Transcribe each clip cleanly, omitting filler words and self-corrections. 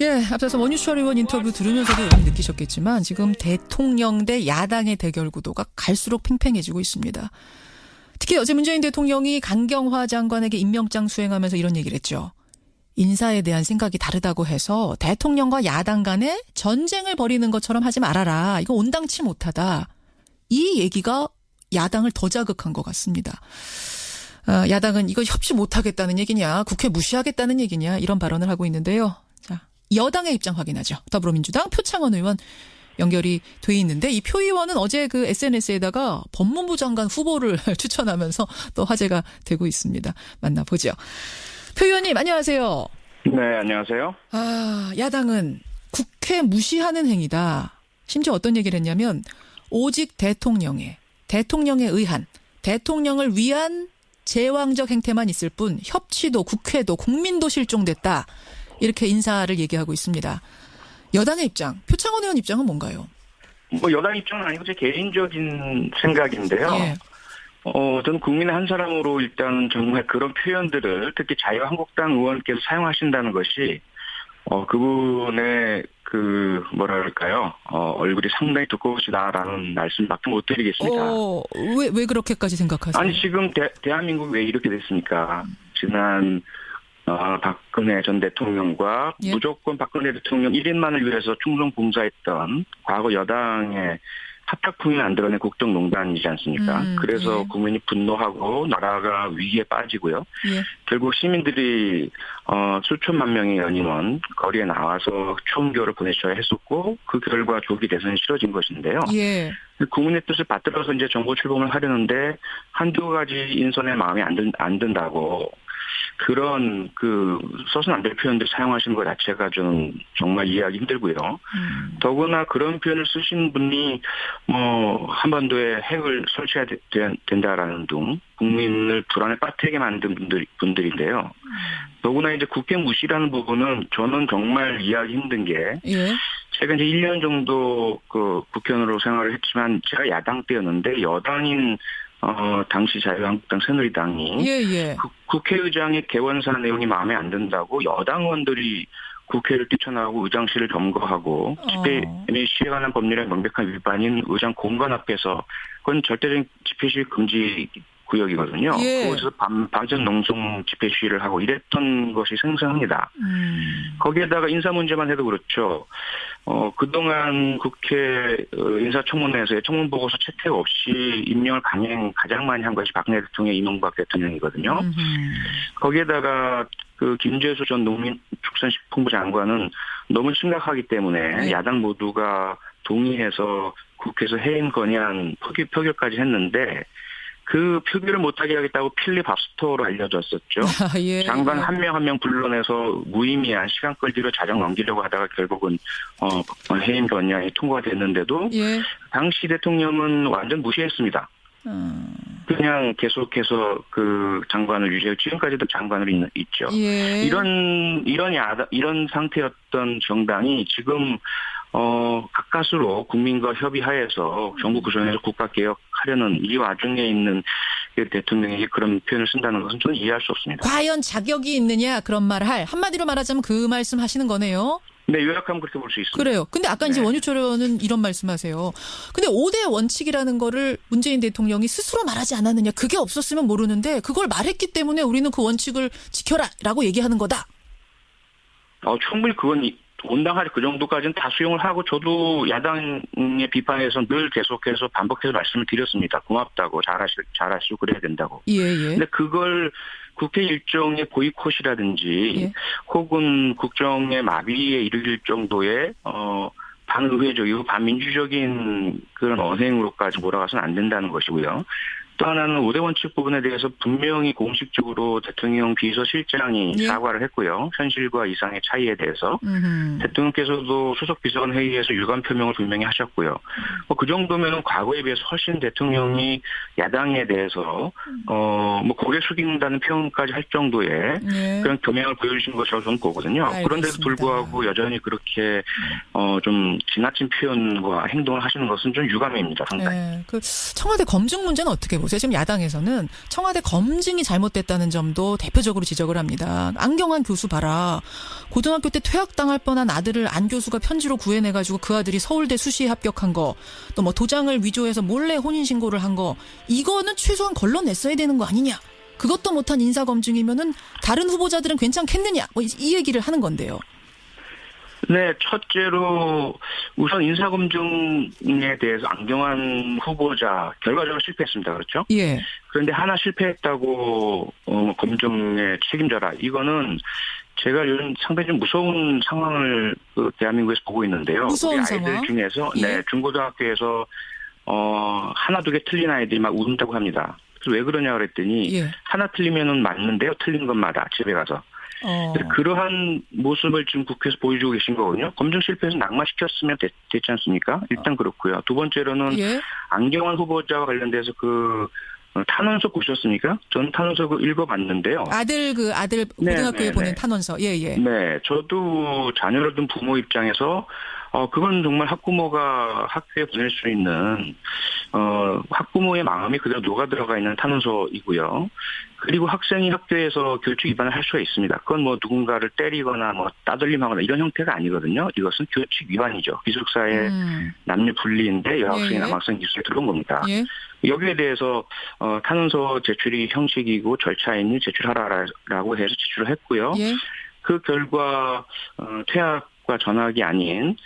예, 앞서서 원유철 의원 인터뷰 들으면서도 여러분 느끼셨겠지만 지금 대통령 대 야당의 대결 구도가 갈수록 팽팽해지고 있습니다. 특히 어제 문재인 대통령이 강경화 장관에게 임명장 수행하면서 이런 얘기를 했죠. 인사에 대한 생각이 다르다고 해서 대통령과 야당 간에 전쟁을 벌이는 것처럼 하지 말아라. 이거 온당치 못하다. 이 얘기가 야당을 더 자극한 것 같습니다. 야당은 이거 협치 못하겠다는 얘기냐, 국회 무시하겠다는 얘기냐 이런 발언을 하고 있는데요. 자, 여당의 입장 확인하죠. 더불어민주당 표창원 의원 연결이 돼 있는데 이 표 의원은 어제 그 SNS에다가 법무부 장관 후보를 추천하면서 또 화제가 되고 있습니다. 만나보죠. 표 의원님 안녕하세요. 네, 안녕하세요. 야당은 국회 무시하는 행위다. 심지어 어떤 얘기를 했냐면 오직 대통령에 의한 대통령을 위한 제왕적 행태만 있을 뿐 협치도 국회도 국민도 실종됐다. 이렇게 인사를 얘기하고 있습니다. 여당의 입장, 표창원 의원 입장은 뭔가요? 여당 입장은 아니고 제 개인적인 생각인데요. 예. 저는 국민의 한 사람으로 일단 정말 그런 표현들을 특히 자유한국당 의원께서 사용하신다는 것이 그분의 얼굴이 상당히 두꺼우시다라는 말씀밖에 못 드리겠습니다. 왜 그렇게까지 생각하세요? 아니, 지금 대한민국 왜 이렇게 됐습니까? 지난 박근혜 전 대통령과 예? 무조건 박근혜 대통령 1인만을 위해서 충성 봉사했던 과거 여당의 합작품이 만들어낸 국정농단이지 않습니까? 그래서 예. 국민이 분노하고 나라가 위기에 빠지고요. 예. 결국 시민들이 수천만 명의 연인원 거리에 나와서 총교를 보내셔야 했었고 그 결과 조기 대선이 치러진 것인데요. 예. 국민의 뜻을 받들어서 이제 정보 출범을 하려는데 한두 가지 인선에 마음에 안 든다고 그런 써서는 안 될 표현들 사용하시는 것 자체가 저는 정말 이해하기 힘들고요. 더구나 그런 표현을 쓰신 분이 한반도에 핵을 설치해야 된다라는 등 국민을 불안에 빠뜨리게 만든 분들인데요. 더구나 이제 국회 무시라는 부분은 저는 정말 이해하기 힘든 게 예. 제가 이제 1년 정도 국회의원으로 생활을 했지만 제가 야당 때였는데 여당인 당시 자유한국당 새누리당이 예. 국회의장의 개원사 내용이 마음에 안 든다고 여당 의원들이 국회를 뛰쳐나오고 의장실을 점거하고 집회 및 시위에 관한 법률의 명백한 위반인 의장 공간 앞에서 그건 절대적인 집회 시위 금지 구역이거든요. 예. 거기서 밤전 농성 집회 시위를 하고 이랬던 것이 생생합니다. 거기에다가 인사 문제만 해도 그렇죠. 그동안 국회 인사청문회에서의 청문보고서 채택 없이 임명을 가장 많이 한 것이 박근혜 대통령, 이명박 대통령이거든요. 거기에다가 김재수 전 농림축산식품부 장관은 너무 심각하기 때문에 네. 야당 모두가 동의해서 국회에서 해임 건의안 표결까지 했는데 그 표결을 못하게 하겠다고 필리버스터로 알려졌었죠. 예. 장관 한 명 한 명 불러내서 무의미한 시간 끌기로 자정 넘기려고 하다가 결국은 해임 건의안이 통과가 됐는데도 예. 당시 대통령은 완전 무시했습니다. 그냥 계속해서 그 장관을 유지하고 지금까지도 장관으로 있죠. 예. 이런 상태였던 정당이 지금 가까스로 국민과 협의하에서 정부 구성해서 국가 개혁하려는 이 와중에 있는 대통령이 그런 표현을 쓴다는 것은 저는 이해할 수 없습니다. 과연 자격이 있느냐 그런 말을 한마디로 말하자면 그 말씀 하시는 거네요. 네, 요약하면 그렇게 볼 수 있습니다. 그래요. 근데 아까 이제 네. 원유철 의원은 이런 말씀하세요. 근데 5대 원칙이라는 거를 문재인 대통령이 스스로 말하지 않았느냐. 그게 없었으면 모르는데 그걸 말했기 때문에 우리는 그 원칙을 지켜라라고 얘기하는 거다. 충분히 그건 온당하게 그 정도까지는 다 수용을 하고 저도 야당의 비판에서 늘 계속해서 반복해서 말씀을 드렸습니다. 고맙다고 잘하시고 그래야 된다고. 예. 근데 그걸 국회 일정의 보이콧이라든지 예. 혹은 국정의 마비에 이르길 정도의 반의회적이고 반민주적인 그런 언행으로까지 몰아가서는 안 된다는 것이고요. 또 하나는 5대 원칙 부분에 대해서 분명히 공식적으로 대통령 비서실장이 예. 사과를 했고요. 현실과 이상의 차이에 대해서. 대통령께서도 수석 비서관 회의에서 유감 표명을 분명히 하셨고요. 그 정도면 과거에 비해서 훨씬 대통령이 야당에 대해서 고개 숙인다는 표현까지 할 정도의 예. 그런 겸양을 보여주신 것이라고 저는 보거든요. 알겠습니다. 그런데도 불구하고 여전히 그렇게 좀 지나친 표현과 행동을 하시는 것은 좀 유감입니다. 상당히. 네. 그 청와대 검증 문제는 어떻게 보세요? 보세요. 지금 야당에서는 청와대 검증이 잘못됐다는 점도 대표적으로 지적을 합니다. 안경환 교수 봐라. 고등학교 때 퇴학당할 뻔한 아들을 안 교수가 편지로 구해내가지고 그 아들이 서울대 수시에 합격한 거, 또 뭐 도장을 위조해서 몰래 혼인신고를 한 거, 이거는 최소한 걸러냈어야 되는 거 아니냐. 그것도 못한 인사검증이면은 다른 후보자들은 괜찮겠느냐. 뭐 이 얘기를 하는 건데요. 네, 첫째로 우선 인사검증에 대해서 안경환 후보자 결과적으로 실패했습니다. 그렇죠? 예. 그런데 하나 실패했다고 검증에 책임져라. 이거는 제가 요즘 상당히 좀 무서운 상황을 대한민국에서 보고 있는데요. 무서운 우리 아이들 상황? 중에서 예. 네, 중고등학교에서 하나 두 개 틀린 아이들이 막 운다고 합니다. 그래서 왜 그러냐 그랬더니 예. 하나 틀리면은 맞는데요. 틀린 것마다 집에 가서. 그러한 모습을 지금 국회에서 보여주고 계신 거거든요. 검증 실패해서 낙마시켰으면 됐지 않습니까? 일단 그렇고요. 두 번째로는 예. 안경환 후보자와 관련돼서 탄원서 보셨습니까? 저는 탄원서 읽어봤는데요. 아들 고등학교에 보낸 탄원서. 예. 네, 저도 자녀를 둔 부모 입장에서 그건 정말 학부모가 학교에 보낼 수 있는 학부모의 마음이 그대로 녹아 들어가 있는 탄원서이고요. 그리고 학생이 학교에서 교칙 위반을 할 수가 있습니다. 그건 뭐 누군가를 때리거나 뭐 따돌림하거나 이런 형태가 아니거든요. 이것은 교칙 위반이죠. 기숙사의 남녀 분리인데 여학생이 남학생 기숙사에 들어온 겁니다. 예. 여기에 대해서 탄원서 제출이 형식이고 절차이니 제출하라라고 해서 제출을 했고요. 예. 그 결과 퇴학과 전학이 아닌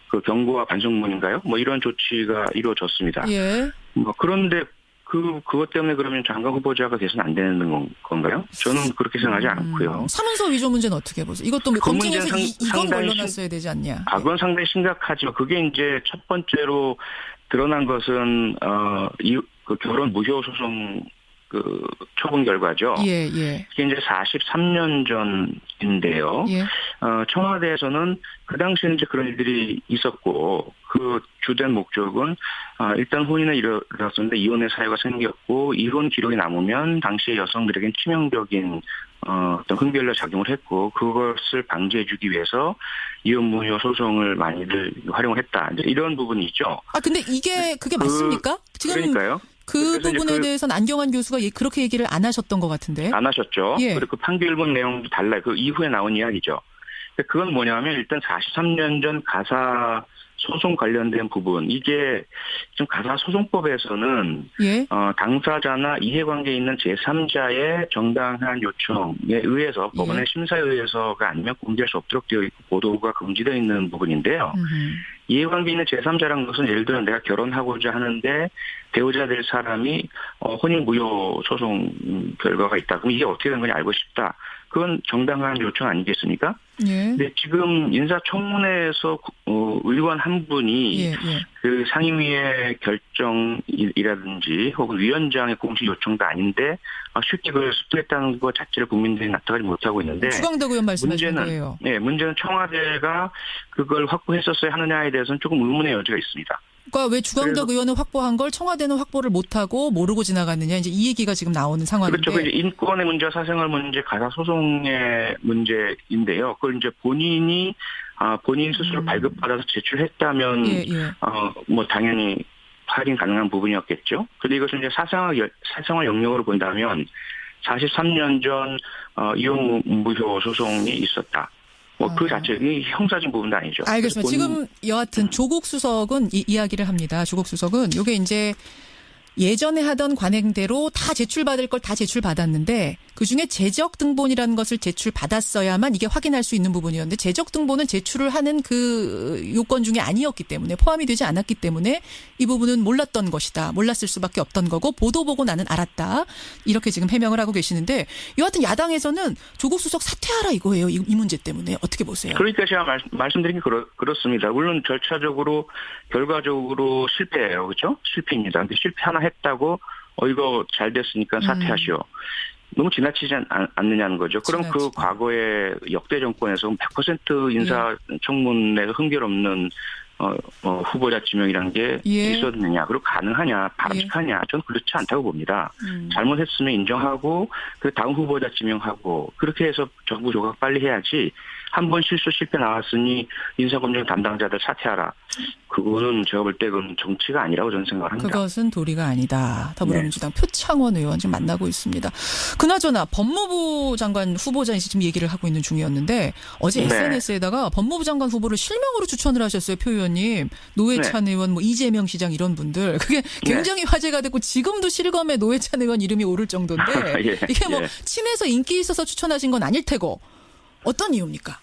그 경고와 반성문인가요? 뭐 이런 조치가 이루어졌습니다. 예. 그런데 그것 때문에 그러면 장관 후보자가 돼서는 안 되는 건가요? 저는 그렇게 생각하지 않고요. 사문서 위조 문제는 어떻게 보세요? 이것도 검증해서 이건 걸러놨어야 되지 않냐? 그건 상당히 심각하죠. 그게 이제 첫 번째로 드러난 것은 그 결혼 무효 소송 처분 결과죠. 예. 이게 이제 43년 전인데요. 예. 청와대에서는 그 당시에는 이제 그런 일들이 있었고, 그 주된 목적은, 일단 혼인을 이뤘었는데 이혼의 사유가 생겼고, 이혼 기록이 남으면 당시의 여성들에겐 치명적인, 어떤 흠결로 작용을 했고, 그것을 방지해주기 위해서 이혼 무효 소송을 많이들 활용을 했다. 이제 이런 부분이 있죠. 근데 그게 맞습니까? 지금 그러니까요. 그 부분에 대해서는 안경환 교수가 그렇게 얘기를 안 하셨던 것 같은데. 안 하셨죠. 예. 그리고 그 판결문 내용도 달라요. 그 이후에 나온 이야기죠. 그건 뭐냐면 일단 43년 전 가사 소송 관련된 부분, 이게 지금 가사소송법에서는 예. 당사자나 이해관계에 있는 제3자의 정당한 요청에 의해서 법원의 심사에 의해서가 아니면 공개할 수 없도록 되어 있고 보도가 금지되어 있는 부분인데요. 이해관계에 있는 제3자라는 것은 예를 들어 내가 결혼하고자 하는데 배우자 될 사람이 혼인 무효 소송 결과가 있다. 그럼 이게 어떻게 된 건지 알고 싶다. 그건 정당한 요청 아니겠습니까? 예. 근데 지금 인사청문회에서 의원 한 분이 그 상임위의 결정이라든지 혹은 위원장의 공식 요청도 아닌데 쉽게 그걸 습득했다는 것 자체를 국민들이 납득하지 못하고 있는데 추강덕 의원 말씀하시는 거예요. 문제는 청와대가 그걸 확보했었어야 하느냐에 대해서는 조금 의문의 여지가 있습니다. 그러니까 왜 주광덕 의원은 확보한 걸 청와대는 확보를 못하고 모르고 지나갔느냐 이제 이 얘기가 지금 나오는 상황인데. 그렇죠. 인권의 문제와 사생활 문제, 가사 소송의 문제인데요. 그걸 이제 본인이 본인 스스로 발급받아서 제출했다면 뭐 당연히 할인 가능한 부분이었겠죠. 그런데 이것은 이제 사생활 영역으로 본다면 43년 전 이혼 무효 소송이 있었다. 그 자체는 형사적인 부분도 아니죠. 알겠습니다. 지금 여하튼 조국 수석은 이 이야기를 합니다. 조국 수석은 이게 이제 예전에 하던 관행대로 다 제출받을 걸 다 제출받았는데 그중에 재적 등본이라는 것을 제출받았어야만 이게 확인할 수 있는 부분이었는데 재적 등본은 제출을 하는 그 요건 중에 아니었기 때문에 포함이 되지 않았기 때문에 이 부분은 몰랐던 것이다. 몰랐을 수밖에 없던 거고 보도 보고 나는 알았다. 이렇게 지금 해명을 하고 계시는데 여하튼 야당에서는 조국 수석 사퇴하라 이거예요. 이 문제 때문에. 어떻게 보세요? 그러니까 제가 말씀드린 게 그렇습니다. 물론 절차적으로 결과적으로 실패예요. 그렇죠? 실패입니다. 근데 실패 하나 했다고 이거 잘 됐으니까 사퇴하시오. 너무 지나치지 않느냐는 거죠. 그럼 그 과거의 역대 정권에서 100% 인사청문회에서 흥결없는 후보자 지명이라는 게 있었느냐, 그리고 가능하냐, 바람직하냐, 저는 그렇지 않다고 봅니다. 잘못했으면 인정하고 그 다음 후보자 지명하고 그렇게 해서 정부 조각 빨리 해야지. 한 번 실패 나왔으니 인사검증 담당자들 사퇴하라. 그거는 제가 볼 때 그건 정치가 아니라고 저는 생각을 합니다. 그것은 도리가 아니다. 더불어민주당 표창원 의원 지금 만나고 있습니다. 그나저나 법무부 장관 후보자 지금 얘기를 하고 있는 중이었는데 어제 네. SNS에다가 법무부 장관 후보를 실명으로 추천을 하셨어요. 표 의원님. 노회찬 의원, 뭐 이재명 시장 이런 분들. 그게 굉장히 화제가 됐고 지금도 실검에 노회찬 의원 이름이 오를 정도인데 예, 이게 뭐 예. 친해서 인기 있어서 추천하신 건 아닐 테고 어떤 이유입니까?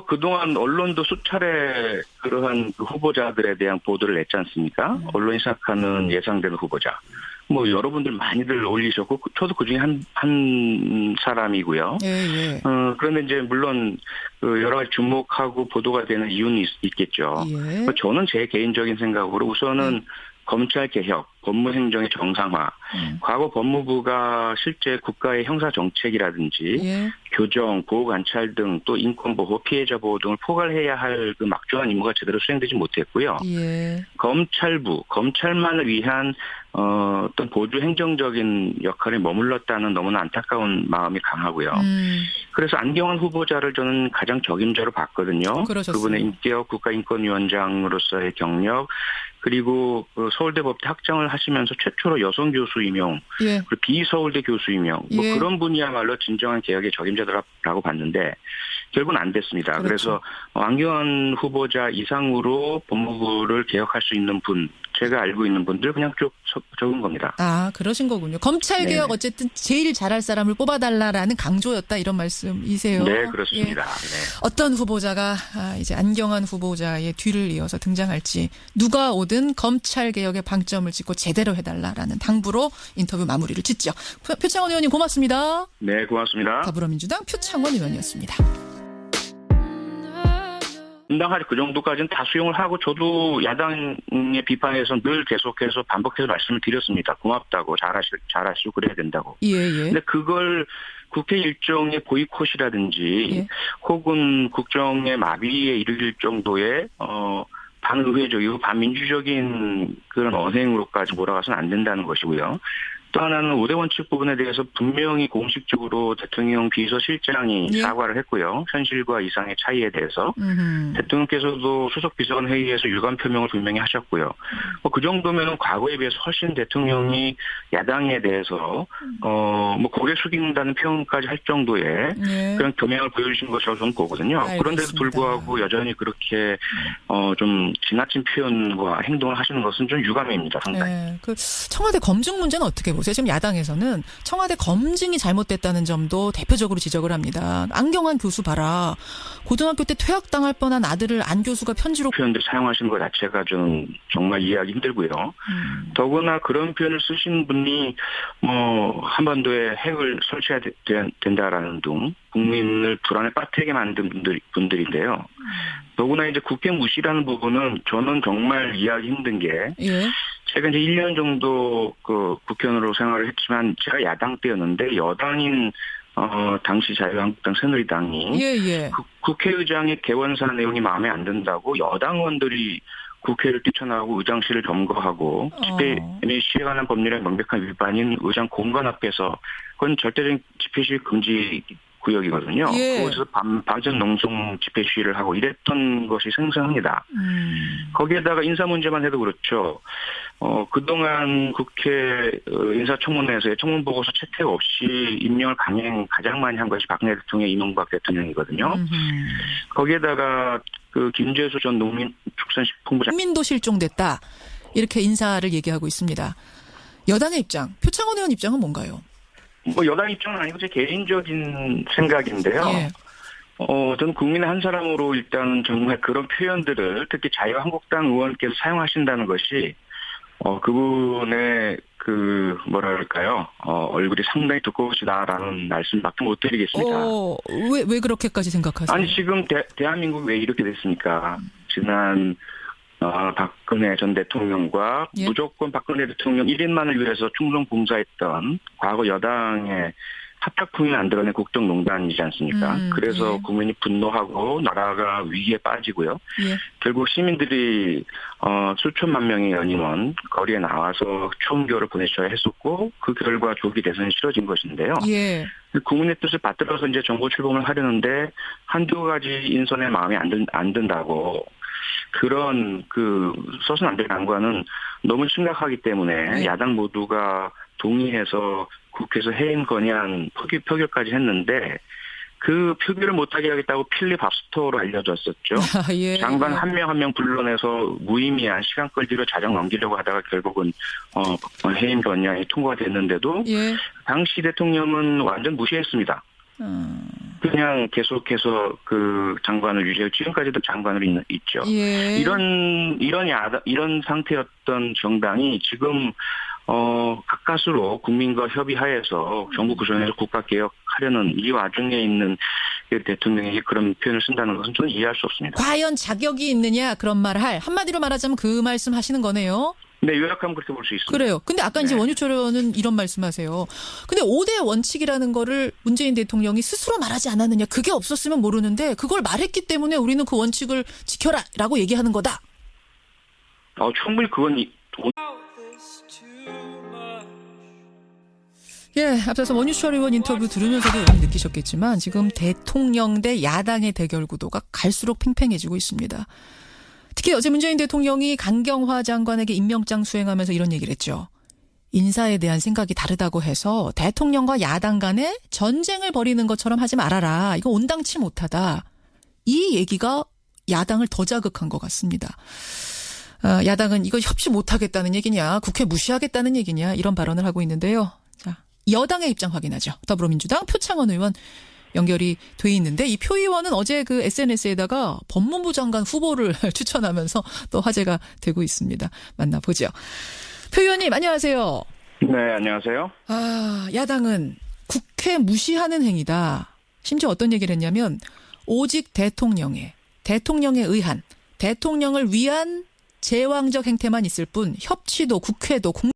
그동안 언론도 수차례 그러한 그 후보자들에 대한 보도를 냈지 않습니까? 언론이 생각하는 예상되는 후보자. 뭐 여러분들 많이들 올리셨고, 저도 그 중에 한 사람이고요. 예. 그런데 이제 물론 그 여러 가지 주목하고 보도가 되는 이유는 있겠죠. 예. 저는 제 개인적인 생각으로 우선은 검찰 개혁, 법무행정의 정상화, 과거 법무부가 실제 국가의 형사 정책이라든지 예. 교정, 보호관찰 등 또 인권보호, 피해자 보호 등을 포괄해야 할 그 막중한 임무가 제대로 수행되지 못했고요. 예. 검찰만을 위한 어떤 보조 행정적인 역할에 머물렀다는 너무나 안타까운 마음이 강하고요. 그래서 안경환 후보자를 저는 가장 적임자로 봤거든요. 그러셨어요. 그분의 인격 국가인권위원장으로서의 경력, 그리고 그 서울대 법대 학장을 하시면서 최초로 여성 교수 임용, 예. 그리고 비서울대 교수 임용, 뭐 예. 그런 분이야말로 진정한 개혁의 적임자라고 봤는데 결국은 안 됐습니다. 그렇죠. 그래서 안경환 후보자 이상으로 법무부를 개혁할 수 있는 분, 제가 알고 있는 분들 그냥 쭉 적은 겁니다. 아, 그러신 거군요. 검찰개혁 네. 어쨌든 제일 잘할 사람을 뽑아달라라는 강조였다 이런 말씀이세요? 네, 그렇습니다. 예. 네. 어떤 후보자가 이제 안경환 후보자의 뒤를 이어서 등장할지 누가 오든 검찰개혁의 방점을 찍고 제대로 해달라라는 당부로 인터뷰 마무리를 짓죠. 표창원 의원님 고맙습니다. 네, 고맙습니다. 더불어민주당 표창원 의원이었습니다. 분당하지 그 정도까지는 다 수용을 하고 저도 야당의 비판에서 늘 계속해서 반복해서 말씀을 드렸습니다. 고맙다고 잘하시고 그래야 된다고. 예. 근데 그걸 국회 일정의 보이콧이라든지 예. 혹은 국정의 마비에 이르길 정도의 반의회적이고 반민주적인 그런 언행으로까지 몰아가서는 안 된다는 것이고요. 또 하나는 5대 원칙 부분에 대해서 분명히 공식적으로 대통령 비서실장이 예. 사과를 했고요. 현실과 이상의 차이에 대해서. 대통령께서도 수석 비서관 회의에서 유감 표명을 분명히 하셨고요. 그 정도면은 과거에 비해서 훨씬 대통령이 야당에 대해서 뭐 고개 숙인다는 표현까지 할 정도의 예. 그런 겸양을 보여주신 것이라고 저는 보거든요. 알겠습니다. 그런데도 불구하고 여전히 그렇게 좀 지나친 표현과 행동을 하시는 것은 좀 유감입니다. 상당히. 네, 그 청와대 검증 문제는 어떻게 보세요? 지금 야당에서는 청와대 검증이 잘못됐다는 점도 대표적으로 지적을 합니다. 안경환 교수 봐라. 고등학교 때 퇴학당할 뻔한 아들을 안 교수가 편지로 표현들 사용하시는 것 자체가 좀 정말 이해하기 힘들고요. 더구나 그런 표현을 쓰신 분이 뭐 한반도에 핵을 설치해야 된다라는 등 국민을 불안에 빠뜨리게 만든 분들인데요. 더구나 이제 국회 무시라는 부분은 저는 정말 이해하기 힘든 게 예. 제가 이제 1년 정도 그 국회의원으로 생활을 했지만 제가 야당 때였는데 여당인 당시 자유한국당 새누리당이 예. 국회의장의 개원사 내용이 마음에 안 든다고 여당 의원들이 국회를 뛰쳐나오고 의장실을 점거하고 집회 및 시위에 관한 법률의 명백한 위반인 의장 공간 앞에서 그건 절대적인 집회 시위 금지 구역이거든요. 예. 거기서 밤전 농성 집회 시위를 하고 이랬던 것이 생생합니다. 거기에다가 인사 문제만 해도 그렇죠. 그동안 국회 인사청문회에서의 청문보고서 채택 없이 임명을 가장 많이 한 것이 박근혜 대통령, 이명박 대통령이거든요. 거기에다가 그 김재수 전 농민축산식품부 국민도 실종됐다. 이렇게 인사를 얘기하고 있습니다. 여당의 입장, 표창원 의원 입장은 뭔가요? 뭐 여당 입장은 아니고 제 개인적인 생각인데요. 예. 저는 국민의 한 사람으로 일단 정말 그런 표현들을 특히 자유한국당 의원께서 사용하신다는 것이 그분의 그 뭐랄까요 얼굴이 상당히 두꺼우시다라는 말씀밖에 못 드리겠습니다. 왜 그렇게까지 생각하세요? 아니 지금 대한민국이 왜 이렇게 됐습니까? 지난 박근혜 전 대통령과 예. 무조건 박근혜 대통령 1인만을 위해서 충성 봉사했던 과거 여당의 합작품이 만들어낸 국정농단이지 않습니까? 그래서 예. 국민이 분노하고 나라가 위기에 빠지고요. 예. 결국 시민들이 수천만 명의 연임원 거리에 나와서 총교를 보내셔야 했었고 그 결과 조기 대선이 치러진 것인데요. 예. 국민의 뜻을 받들어서 이제 정보 출범을 하려는데 한두 가지 인선에 마음에 안 든다고 그런 써서는 안 될 안건은 너무 심각하기 때문에 네. 야당 모두가 동의해서 국회에서 해임 건의안 표결까지 했는데 그 표결을 못하게 하겠다고 필리버스터로 알려졌었죠. 아, 예. 장관 한 명 한 명 불러내서 무의미한 시간 끌기로 자정 넘기려고 하다가 결국은 해임 건의안이 통과가 됐는데도 예. 당시 대통령은 완전 무시했습니다. 그냥 계속해서 그 장관을 유지하고 지금까지도 장관으로 있죠. 예. 이런 상태였던 정당이 지금 가까스로 국민과 협의하에서 정부 구성해서 국가 개혁하려는 이 와중에 있는 대통령에게 그런 표현을 쓴다는 것은 저는 이해할 수 없습니다. 과연 자격이 있느냐 그런 말을 한마디로 말하자면 그 말씀 하시는 거네요. 네, 요약하면 그렇게 볼 수 있습니다. 그래요. 근데 아까 이제 네. 원유철 의원은 이런 말씀하세요. 근데 5대 원칙이라는 거를 문재인 대통령이 스스로 말하지 않았느냐. 그게 없었으면 모르는데 그걸 말했기 때문에 우리는 그 원칙을 지켜라라고 얘기하는 거다. 충분히 그건 예, 앞서서 원유철 의원 인터뷰 들으면서도 여러분 느끼셨겠지만 지금 대통령 대 야당의 대결 구도가 갈수록 팽팽해지고 있습니다. 특히 어제 문재인 대통령이 강경화 장관에게 임명장 수행하면서 이런 얘기를 했죠. 인사에 대한 생각이 다르다고 해서 대통령과 야당 간에 전쟁을 벌이는 것처럼 하지 말아라. 이거 온당치 못하다. 이 얘기가 야당을 더 자극한 것 같습니다. 야당은 이거 협치 못하겠다는 얘기냐, 국회 무시하겠다는 얘기냐 이런 발언을 하고 있는데요. 자, 여당의 입장 확인하죠. 더불어민주당 표창원 의원 연결이 돼 있는데 이 표 의원은 어제 그 SNS에다가 법무부 장관 후보를 추천하면서 또 화제가 되고 있습니다. 만나보죠. 표 의원님 안녕하세요. 네, 안녕하세요. 야당은 국회 무시하는 행위다. 심지어 어떤 얘기를 했냐면 오직 대통령에 의한 대통령을 위한 제왕적 행태만 있을 뿐 협치도 국회도